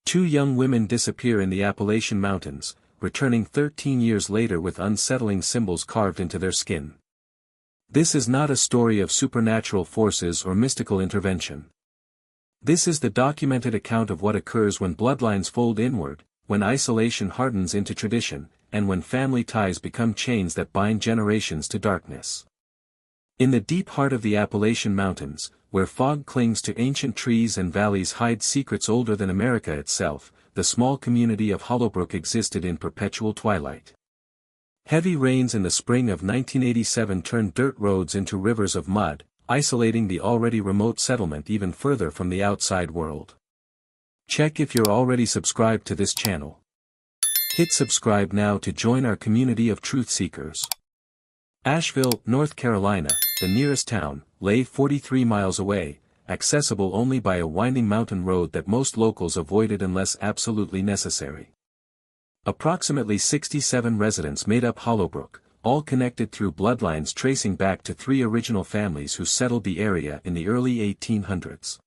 Two young women disappear in the Appalachian Mountains, returning 13 years later with unsettling symbols carved into their skin. This is not a story of supernatural forces or mystical intervention. This is the documented account of what occurs when bloodlines fold inward, when isolation hardens into tradition, and when family ties become chains that bind generations to darkness. In the deep heart of the Appalachian Mountains, where fog clings to ancient trees and valleys hide secrets older than America itself, the small community of Hollowbrook existed in perpetual twilight. Heavy rains in the spring of 1987 turned dirt roads into rivers of mud, isolating the already remote settlement even further from the outside world. Check if you're already subscribed to this channel. Hit subscribe now to join our community of truth seekers. Asheville, North Carolina, the nearest town, lay 43 miles away, accessible only by a winding mountain road that most locals avoided unless absolutely necessary. Approximately 67 residents made up Hollowbrook, all connected through bloodlines tracing back to three original families who settled the area in the early 1800s.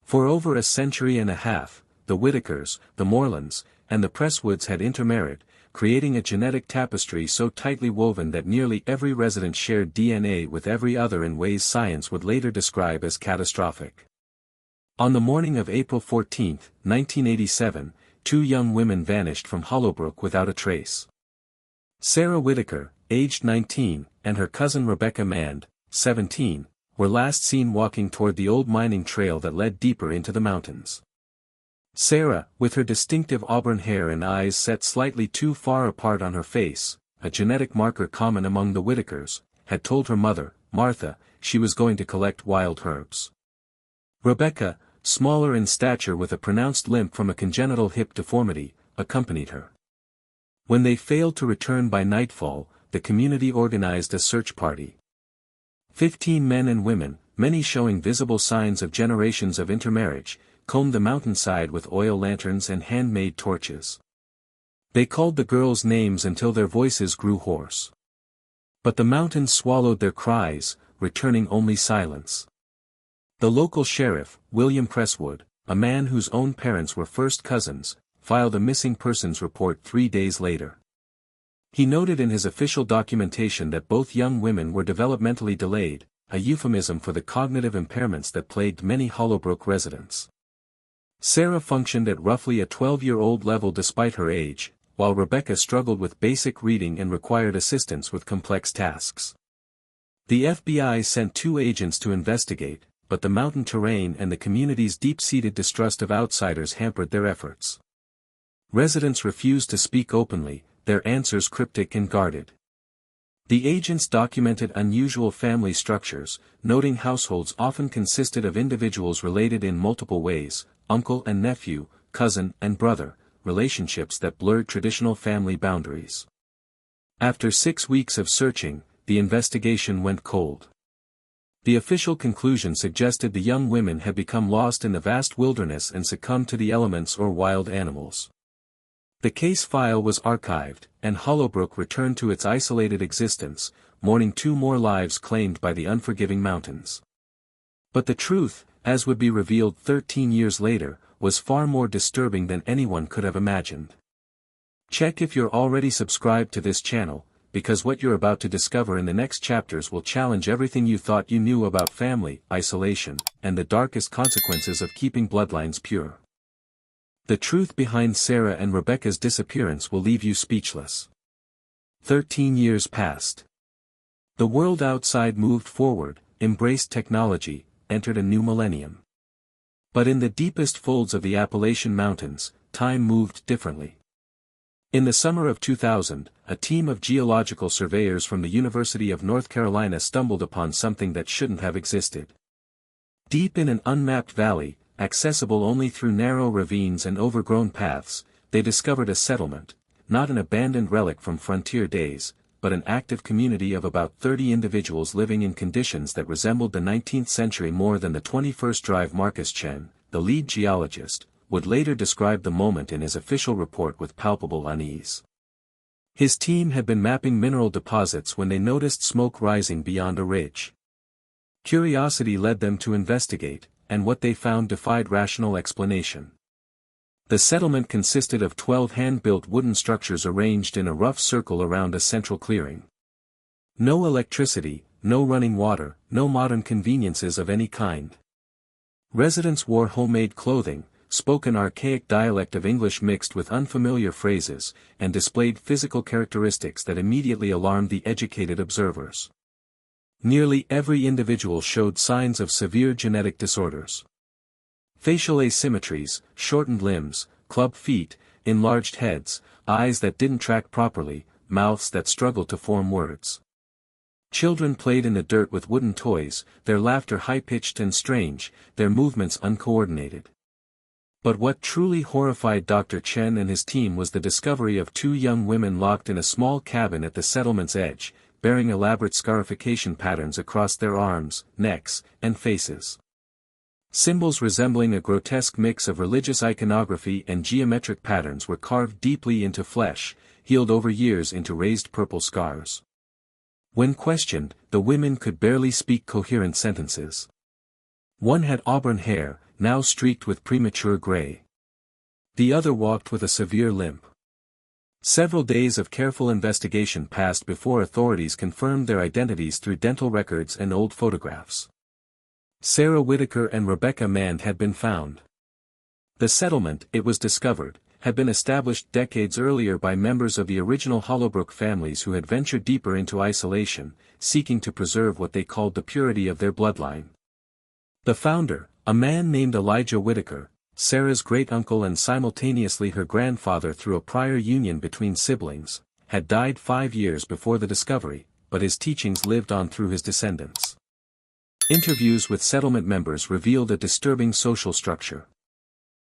For over a century and a half, the Whitakers, the Morlands, and the Presswoods had intermarried, creating a genetic tapestry so tightly woven that nearly every resident shared DNA with every other in ways science would later describe as catastrophic. On the morning of April 14, 1987, two young women vanished from Hollowbrook without a trace. Sarah Whitaker, aged 19, and her cousin Rebecca Mand, 17, were last seen walking toward the old mining trail that led deeper into the mountains. Sarah, with her distinctive auburn hair and eyes set slightly too far apart on her face, a genetic marker common among the Whitakers, had told her mother, Martha, she was going to collect wild herbs. Rebecca, smaller in stature with a pronounced limp from a congenital hip deformity, accompanied her. When they failed to return by nightfall, the community organized a search party. 15 men and women, many showing visible signs of generations of intermarriage, combed the mountainside with oil lanterns and handmade torches. They called the girls names until their voices grew hoarse. But the mountains swallowed their cries, returning only silence. The local sheriff, William Presswood, a man whose own parents were first cousins, filed a missing persons report 3 days later. He noted in his official documentation that both young women were developmentally delayed, a euphemism for the cognitive impairments that plagued many Hollowbrook residents. Sarah functioned at roughly a 12-year-old level despite her age, while Rebecca struggled with basic reading and required assistance with complex tasks. The FBI sent 2 agents to investigate, but the mountain terrain and the community's deep-seated distrust of outsiders hampered their efforts. Residents refused to speak openly, their answers cryptic and guarded. The agents documented unusual family structures, noting households often consisted of individuals related in multiple ways, uncle and nephew, cousin and brother, relationships that blurred traditional family boundaries. After 6 weeks of searching, the investigation went cold. The official conclusion suggested the young women had become lost in the vast wilderness and succumbed to the elements or wild animals. The case file was archived, and Hollowbrook returned to its isolated existence, mourning 2 more lives claimed by the unforgiving mountains. But the truth, as would be revealed 13 years later, was far more disturbing than anyone could have imagined. Check if you're already subscribed to this channel, because what you're about to discover in the next chapters will challenge everything you thought you knew about family, isolation, and the darkest consequences of keeping bloodlines pure. The truth behind Sarah and Rebecca's disappearance will leave you speechless. 13 years passed. The world outside moved forward, embraced technology, entered a new millennium. But in the deepest folds of the Appalachian Mountains, time moved differently. In the summer of 2000, a team of geological surveyors from the University of North Carolina stumbled upon something that shouldn't have existed. Deep in an unmapped valley, accessible only through narrow ravines and overgrown paths, they discovered a settlement, not an abandoned relic from frontier days, but an active community of about 30 individuals living in conditions that resembled the 19th century more than the 21st. Drive Marcus Chen, the lead geologist, would later describe the moment in his official report with palpable unease. His team had been mapping mineral deposits when they noticed smoke rising beyond a ridge. Curiosity led them to investigate, and what they found defied rational explanation. The settlement consisted of 12 hand-built wooden structures arranged in a rough circle around a central clearing. No electricity, no running water, no modern conveniences of any kind. Residents wore homemade clothing, spoke an archaic dialect of English mixed with unfamiliar phrases, and displayed physical characteristics that immediately alarmed the educated observers. Nearly every individual showed signs of severe genetic disorders. Facial asymmetries, shortened limbs, club feet, enlarged heads, eyes that didn't track properly, mouths that struggled to form words. Children played in the dirt with wooden toys, their laughter high-pitched and strange, their movements uncoordinated. But what truly horrified Dr. Chen and his team was the discovery of 2 young women locked in a small cabin at the settlement's edge, bearing elaborate scarification patterns across their arms, necks, and faces. Symbols resembling a grotesque mix of religious iconography and geometric patterns were carved deeply into flesh, healed over years into raised purple scars. When questioned, the women could barely speak coherent sentences. One had auburn hair, now streaked with premature gray. The other walked with a severe limp. Several days of careful investigation passed before authorities confirmed their identities through dental records and old photographs. Sarah Whitaker and Rebecca Mand had been found. The settlement, it was discovered, had been established decades earlier by members of the original Hollowbrook families who had ventured deeper into isolation, seeking to preserve what they called the purity of their bloodline. The founder, a man named Elijah Whitaker, Sarah's great-uncle and simultaneously her grandfather through a prior union between siblings, had died 5 years before the discovery, but his teachings lived on through his descendants. Interviews with settlement members revealed a disturbing social structure.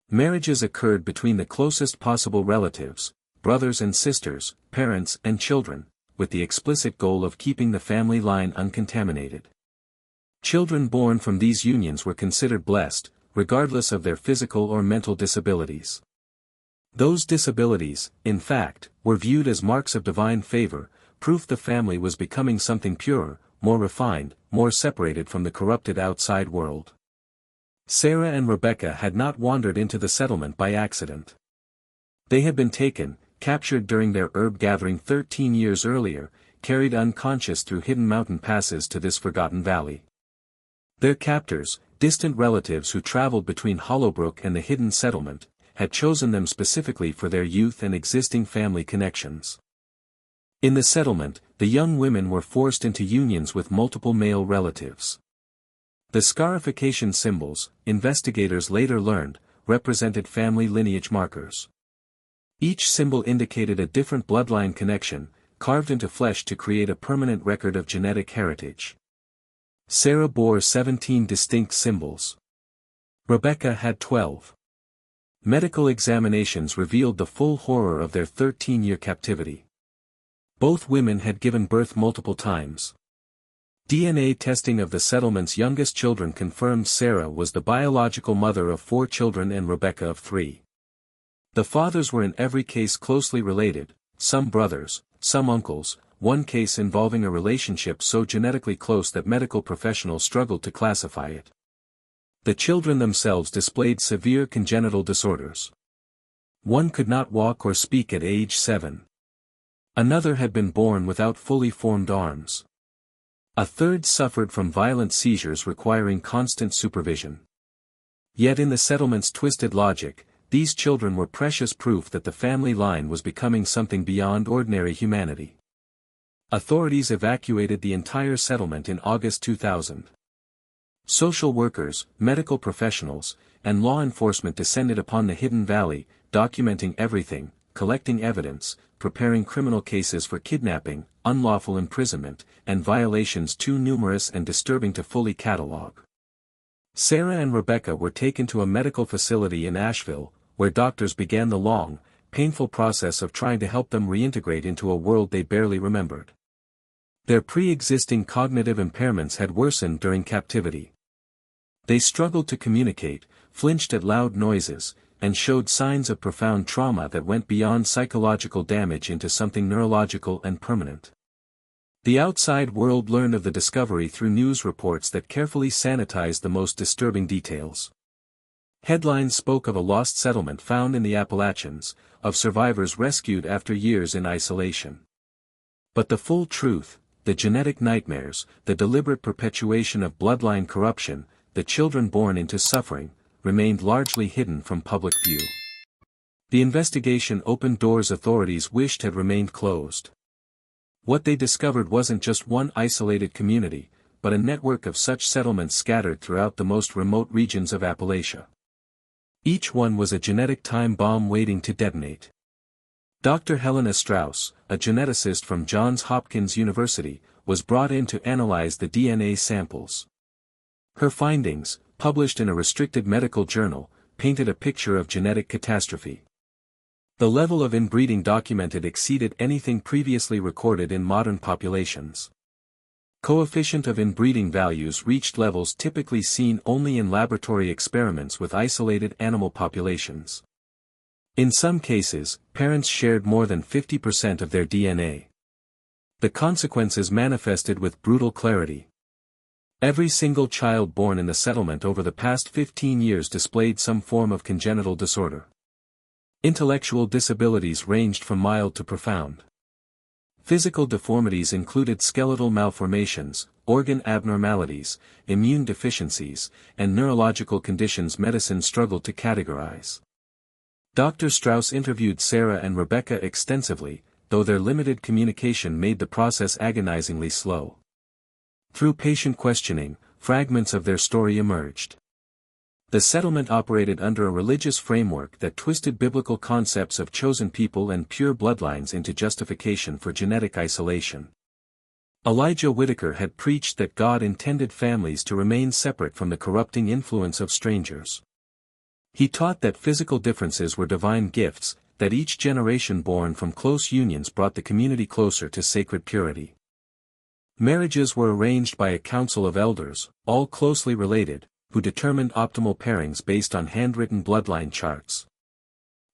Marriages occurred between the closest possible relatives, brothers and sisters, parents and children, with the explicit goal of keeping the family line uncontaminated. Children born from these unions were considered blessed, regardless of their physical or mental disabilities. Those disabilities, in fact, were viewed as marks of divine favor, proof the family was becoming something purer, more refined, more separated from the corrupted outside world. Sarah and Rebecca had not wandered into the settlement by accident. They had been taken, captured during their herb gathering 13 years earlier, carried unconscious through hidden mountain passes to this forgotten valley. Their captors, distant relatives who traveled between Hollowbrook and the hidden settlement, had chosen them specifically for their youth and existing family connections. In the settlement, the young women were forced into unions with multiple male relatives. The scarification symbols, investigators later learned, represented family lineage markers. Each symbol indicated a different bloodline connection, carved into flesh to create a permanent record of genetic heritage. Sarah bore 17 distinct symbols. Rebecca had 12. Medical examinations revealed the full horror of their 13-year captivity. Both women had given birth multiple times. DNA testing of the settlement's youngest children confirmed Sarah was the biological mother of 4 children and Rebecca of 3. The fathers were in every case closely related, some brothers, some uncles, one case involving a relationship so genetically close that medical professionals struggled to classify it. The children themselves displayed severe congenital disorders. One could not walk or speak at age 7. Another had been born without fully formed arms. A third suffered from violent seizures requiring constant supervision. Yet in the settlement's twisted logic, these children were precious proof that the family line was becoming something beyond ordinary humanity. Authorities evacuated the entire settlement in August 2000. Social workers, medical professionals, and law enforcement descended upon the hidden valley, documenting everything, collecting evidence, preparing criminal cases for kidnapping, unlawful imprisonment, and violations too numerous and disturbing to fully catalogue. Sarah and Rebecca were taken to a medical facility in Asheville, where doctors began the long, painful process of trying to help them reintegrate into a world they barely remembered. Their pre-existing cognitive impairments had worsened during captivity. They struggled to communicate, flinched at loud noises, and showed signs of profound trauma that went beyond psychological damage into something neurological and permanent. The outside world learned of the discovery through news reports that carefully sanitized the most disturbing details. Headlines spoke of a lost settlement found in the Appalachians, of survivors rescued after years in isolation. But the full truth, the genetic nightmares, the deliberate perpetuation of bloodline corruption, the children born into suffering, remained largely hidden from public view. The investigation opened doors authorities wished had remained closed. What they discovered wasn't just one isolated community, but a network of such settlements scattered throughout the most remote regions of Appalachia. Each one was a genetic time bomb waiting to detonate. Dr. Helena Strauss, a geneticist from Johns Hopkins University, was brought in to analyze the DNA samples. Her findings, published in a restricted medical journal, painted a picture of genetic catastrophe. The level of inbreeding documented exceeded anything previously recorded in modern populations. Coefficient of inbreeding values reached levels typically seen only in laboratory experiments with isolated animal populations. In some cases, parents shared more than 50% of their DNA. The consequences manifested with brutal clarity. Every single child born in the settlement over the past 15 years displayed some form of congenital disorder. Intellectual disabilities ranged from mild to profound. Physical deformities included skeletal malformations, organ abnormalities, immune deficiencies, and neurological conditions medicine struggled to categorize. Dr. Strauss interviewed Sarah and Rebecca extensively, though their limited communication made the process agonizingly slow. Through patient questioning, fragments of their story emerged. The settlement operated under a religious framework that twisted biblical concepts of chosen people and pure bloodlines into justification for genetic isolation. Elijah Whitaker had preached that God intended families to remain separate from the corrupting influence of strangers. He taught that physical differences were divine gifts, that each generation born from close unions brought the community closer to sacred purity. Marriages were arranged by a council of elders, all closely related, who determined optimal pairings based on handwritten bloodline charts.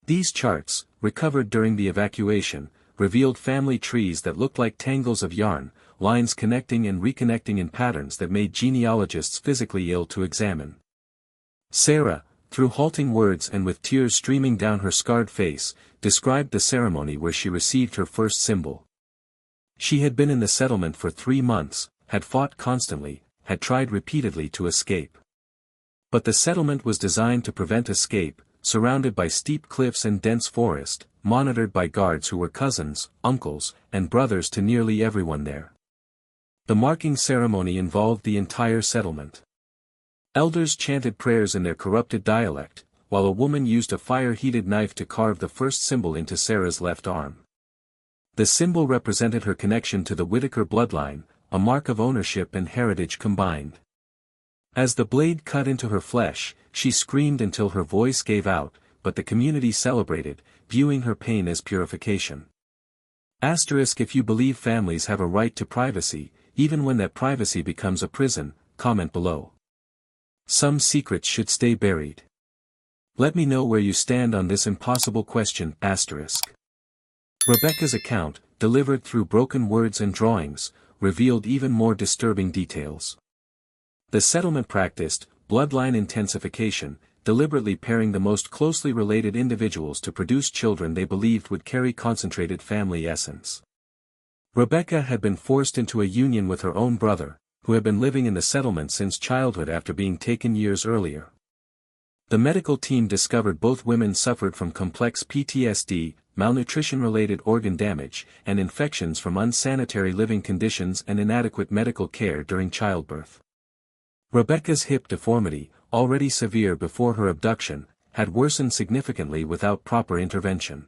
These charts, recovered during the evacuation, revealed family trees that looked like tangles of yarn, lines connecting and reconnecting in patterns that made genealogists physically ill to examine. Sarah, through halting words and with tears streaming down her scarred face, described the ceremony where she received her first symbol. She had been in the settlement for 3 months, had fought constantly, had tried repeatedly to escape. But the settlement was designed to prevent escape, surrounded by steep cliffs and dense forest, monitored by guards who were cousins, uncles, and brothers to nearly everyone there. The marking ceremony involved the entire settlement. Elders chanted prayers in their corrupted dialect, while a woman used a fire-heated knife to carve the first symbol into Sarah's left arm. The symbol represented her connection to the Whitaker bloodline, a mark of ownership and heritage combined. As the blade cut into her flesh, she screamed until her voice gave out, but the community celebrated, viewing her pain as purification. If you believe families have a right to privacy, even when that privacy becomes a prison, comment below. Some secrets should stay buried. Let me know where you stand on this impossible question. Rebecca's account, delivered through broken words and drawings, revealed even more disturbing details. The settlement practiced bloodline intensification, deliberately pairing the most closely related individuals to produce children they believed would carry concentrated family essence. Rebecca had been forced into a union with her own brother, who had been living in the settlement since childhood after being taken years earlier. The medical team discovered both women suffered from complex PTSD, malnutrition-related organ damage, and infections from unsanitary living conditions and inadequate medical care during childbirth. Rebecca's hip deformity, already severe before her abduction, had worsened significantly without proper intervention.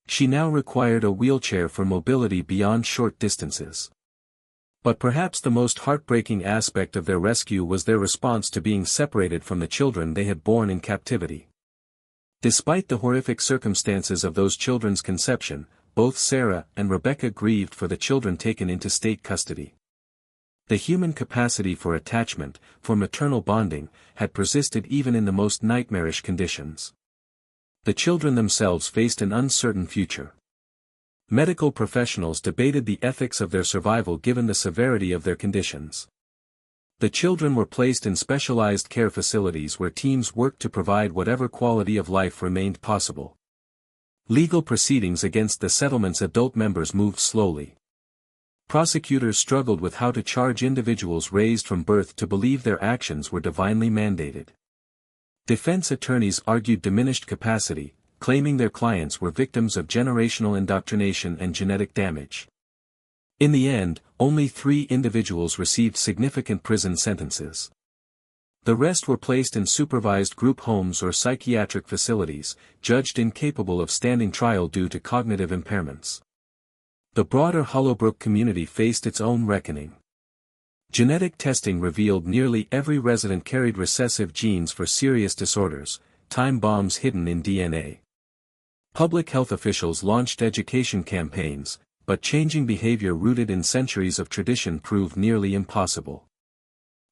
She now required a wheelchair for mobility beyond short distances. But perhaps the most heartbreaking aspect of their rescue was their response to being separated from the children they had borne in captivity. Despite the horrific circumstances of those children's conception, both Sarah and Rebecca grieved for the children taken into state custody. The human capacity for attachment, for maternal bonding, had persisted even in the most nightmarish conditions. The children themselves faced an uncertain future. Medical professionals debated the ethics of their survival given the severity of their conditions. The children were placed in specialized care facilities where teams worked to provide whatever quality of life remained possible. Legal proceedings against the settlement's adult members moved slowly. Prosecutors struggled with how to charge individuals raised from birth to believe their actions were divinely mandated. Defense attorneys argued diminished capacity, claiming their clients were victims of generational indoctrination and genetic damage. In the end, only 3 individuals received significant prison sentences. The rest were placed in supervised group homes or psychiatric facilities, judged incapable of standing trial due to cognitive impairments. The broader Hollowbrook community faced its own reckoning. Genetic testing revealed nearly every resident carried recessive genes for serious disorders, time bombs hidden in DNA. Public health officials launched education campaigns, but changing behavior rooted in centuries of tradition proved nearly impossible.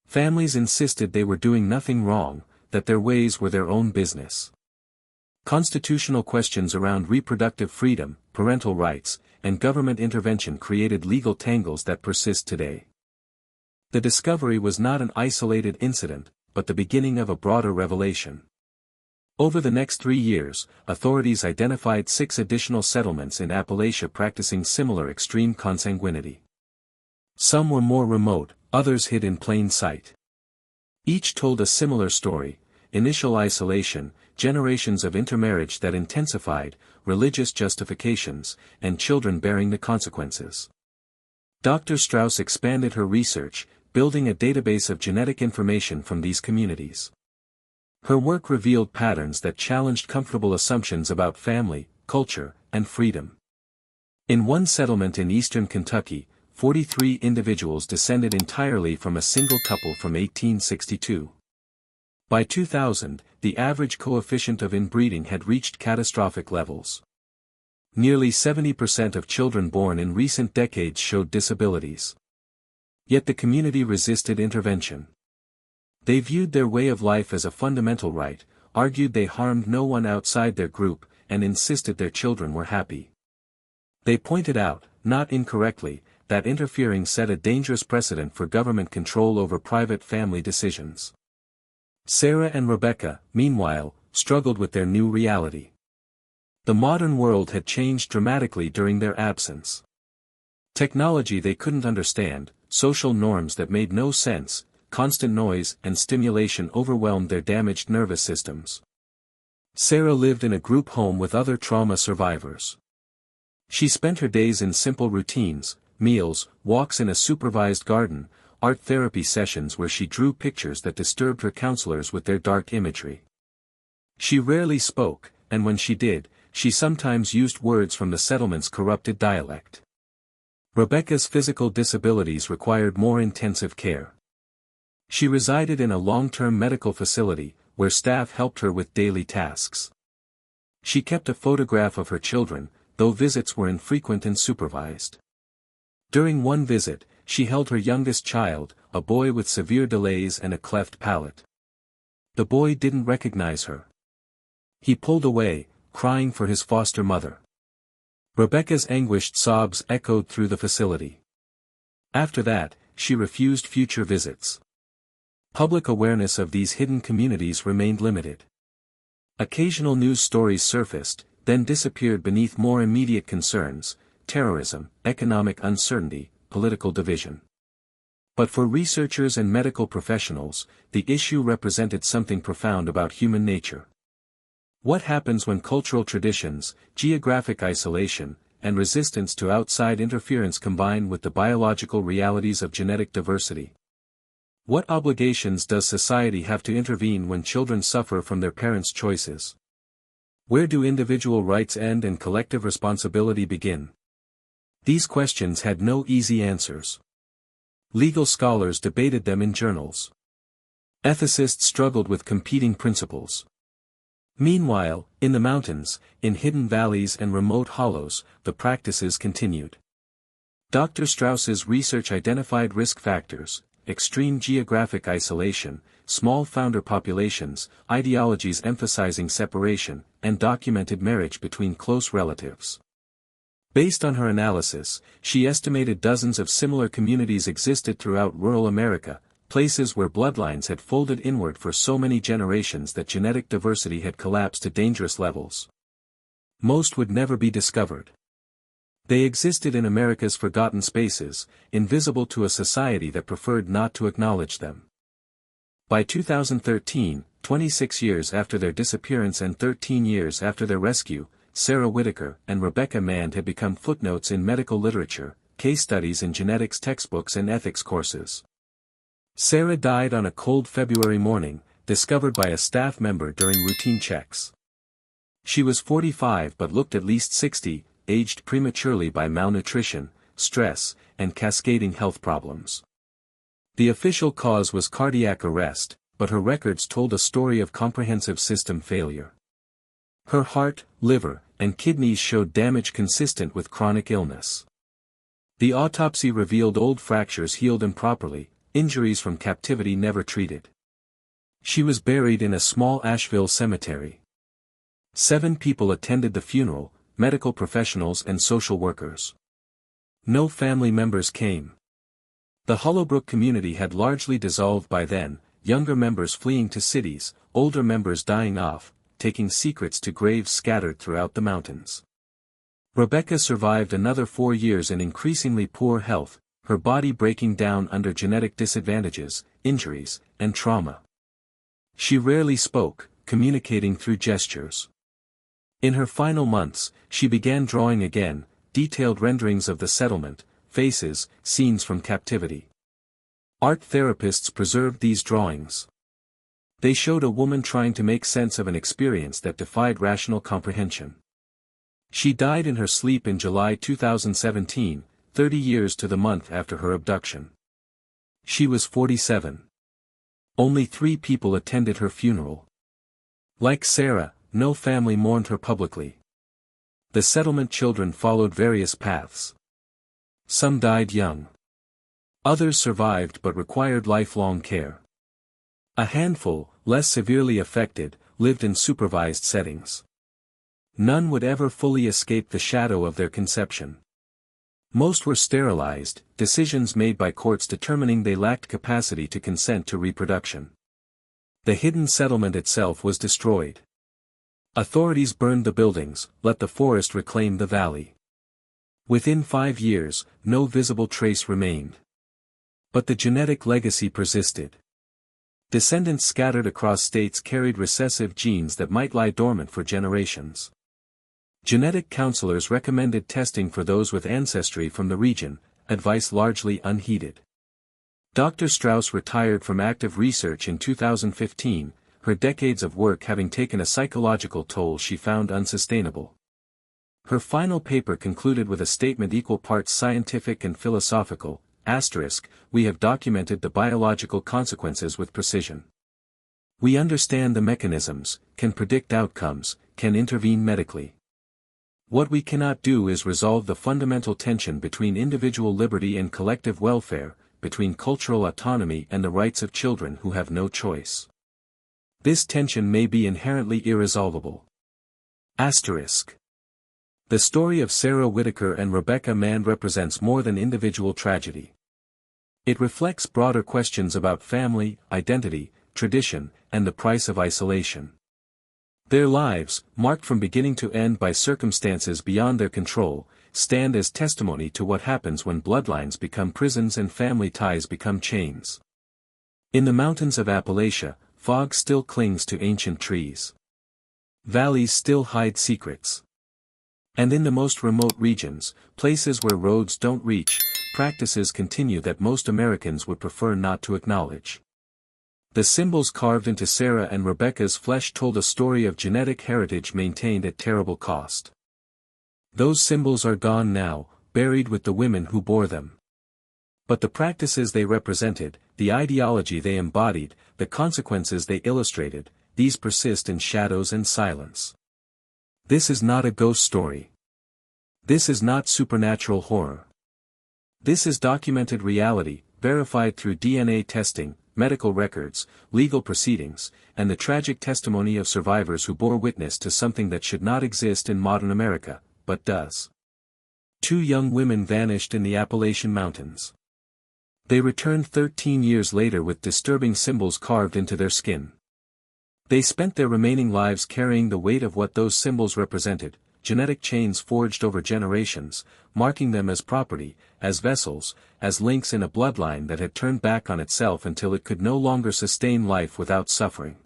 Families insisted they were doing nothing wrong, that their ways were their own business. Constitutional questions around reproductive freedom, parental rights, and government intervention created legal tangles that persist today. The discovery was not an isolated incident, but the beginning of a broader revelation. Over the next 3 years, authorities identified 6 additional settlements in Appalachia practicing similar extreme consanguinity. Some were more remote, others hid in plain sight. Each told a similar story: initial isolation, generations of intermarriage that intensified, religious justifications, and children bearing the consequences. Dr. Strauss expanded her research, building a database of genetic information from these communities. Her work revealed patterns that challenged comfortable assumptions about family, culture, and freedom. In one settlement in eastern Kentucky, 43 individuals descended entirely from a single couple from 1862. By 2000, the average coefficient of inbreeding had reached catastrophic levels. Nearly 70% of children born in recent decades showed disabilities. Yet the community resisted intervention. They viewed their way of life as a fundamental right, argued they harmed no one outside their group, and insisted their children were happy. They pointed out, not incorrectly, that interfering set a dangerous precedent for government control over private family decisions. Sarah and Rebecca, meanwhile, struggled with their new reality. The modern world had changed dramatically during their absence. Technology they couldn't understand, social norms that made no sense, constant noise and stimulation overwhelmed their damaged nervous systems. Sarah lived in a group home with other trauma survivors. She spent her days in simple routines: meals, walks in a supervised garden, art therapy sessions where she drew pictures that disturbed her counselors with their dark imagery. She rarely spoke, and when she did, she sometimes used words from the settlement's corrupted dialect. Rebecca's physical disabilities required more intensive care. She resided in a long-term medical facility, where staff helped her with daily tasks. She kept a photograph of her children, though visits were infrequent and supervised. During one visit, she held her youngest child, a boy with severe delays and a cleft palate. The boy didn't recognize her. He pulled away, crying for his foster mother. Rebecca's anguished sobs echoed through the facility. After that, she refused future visits. Public awareness of these hidden communities remained limited. Occasional news stories surfaced, then disappeared beneath more immediate concerns: terrorism, economic uncertainty, political division. But for researchers and medical professionals, the issue represented something profound about human nature. What happens when cultural traditions, geographic isolation, and resistance to outside interference combine with the biological realities of genetic diversity? What obligations does society have to intervene when children suffer from their parents' choices? Where do individual rights end and collective responsibility begin? These questions had no easy answers. Legal scholars debated them in journals. Ethicists struggled with competing principles. Meanwhile, in the mountains, in hidden valleys and remote hollows, the practices continued. Dr. Strauss's research identified risk factors: extreme geographic isolation, small founder populations, ideologies emphasizing separation, and documented marriage between close relatives. Based on her analysis, she estimated dozens of similar communities existed throughout rural America, places where bloodlines had folded inward for so many generations that genetic diversity had collapsed to dangerous levels. Most would never be discovered. They existed in America's forgotten spaces, invisible to a society that preferred not to acknowledge them. By 2013, 26 years after their disappearance and 13 years after their rescue, Sarah Whitaker and Rebecca Mand had become footnotes in medical literature, case studies in genetics textbooks and ethics courses. Sarah died on a cold February morning, discovered by a staff member during routine checks. She was 45 but looked at least 60, aged prematurely by malnutrition, stress, and cascading health problems. The official cause was cardiac arrest, but her records told a story of comprehensive system failure. Her heart, liver, and kidneys showed damage consistent with chronic illness. The autopsy revealed old fractures healed improperly, injuries from captivity never treated. She was buried in a small Asheville cemetery. 7 people attended the funeral, medical professionals and social workers. No family members came. The Hollowbrook community had largely dissolved by then, younger members fleeing to cities, older members dying off, taking secrets to graves scattered throughout the mountains. Rebecca survived another 4 years in increasingly poor health, her body breaking down under genetic disadvantages, injuries, and trauma. She rarely spoke, communicating through gestures. In her final months, she began drawing again, detailed renderings of the settlement, faces, scenes from captivity. Art therapists preserved these drawings. They showed a woman trying to make sense of an experience that defied rational comprehension. She died in her sleep in July 2017, 30 years to the month after her abduction. She was 47. Only 3 people attended her funeral. Like Sarah, no family mourned her publicly. The settlement children followed various paths. Some died young. Others survived but required lifelong care. A handful, less severely affected, lived in supervised settings. None would ever fully escape the shadow of their conception. Most were sterilized, decisions made by courts determining they lacked capacity to consent to reproduction. The hidden settlement itself was destroyed. Authorities burned the buildings, let the forest reclaim the valley. Within 5 years, no visible trace remained. But the genetic legacy persisted. Descendants scattered across states carried recessive genes that might lie dormant for generations. Genetic counselors recommended testing for those with ancestry from the region, advice largely unheeded. Dr. Strauss retired from active research in 2015, her decades of work having taken a psychological toll she found unsustainable. Her final paper concluded with a statement equal parts scientific and philosophical, we have documented the biological consequences with precision. We understand the mechanisms, can predict outcomes, can intervene medically. What we cannot do is resolve the fundamental tension between individual liberty and collective welfare, between cultural autonomy and the rights of children who have no choice. This tension may be inherently irresolvable. The story of Sarah Whitaker and Rebecca Mand represents more than individual tragedy. It reflects broader questions about family, identity, tradition, and the price of isolation. Their lives, marked from beginning to end by circumstances beyond their control, stand as testimony to what happens when bloodlines become prisons and family ties become chains. In the mountains of Appalachia, fog still clings to ancient trees. Valleys still hide secrets. And in the most remote regions, places where roads don't reach, practices continue that most Americans would prefer not to acknowledge. The symbols carved into Sarah and Rebecca's flesh told a story of genetic heritage maintained at terrible cost. Those symbols are gone now, buried with the women who bore them. But the practices they represented, the ideology they embodied, the consequences they illustrated, these persist in shadows and silence. This is not a ghost story. This is not supernatural horror. This is documented reality, verified through DNA testing, medical records, legal proceedings, and the tragic testimony of survivors who bore witness to something that should not exist in modern America, but does. 2 young women vanished in the Appalachian Mountains. They returned 13 years later with disturbing symbols carved into their skin. They spent their remaining lives carrying the weight of what those symbols represented, genetic chains forged over generations, marking them as property, as vessels, as links in a bloodline that had turned back on itself until it could no longer sustain life without suffering.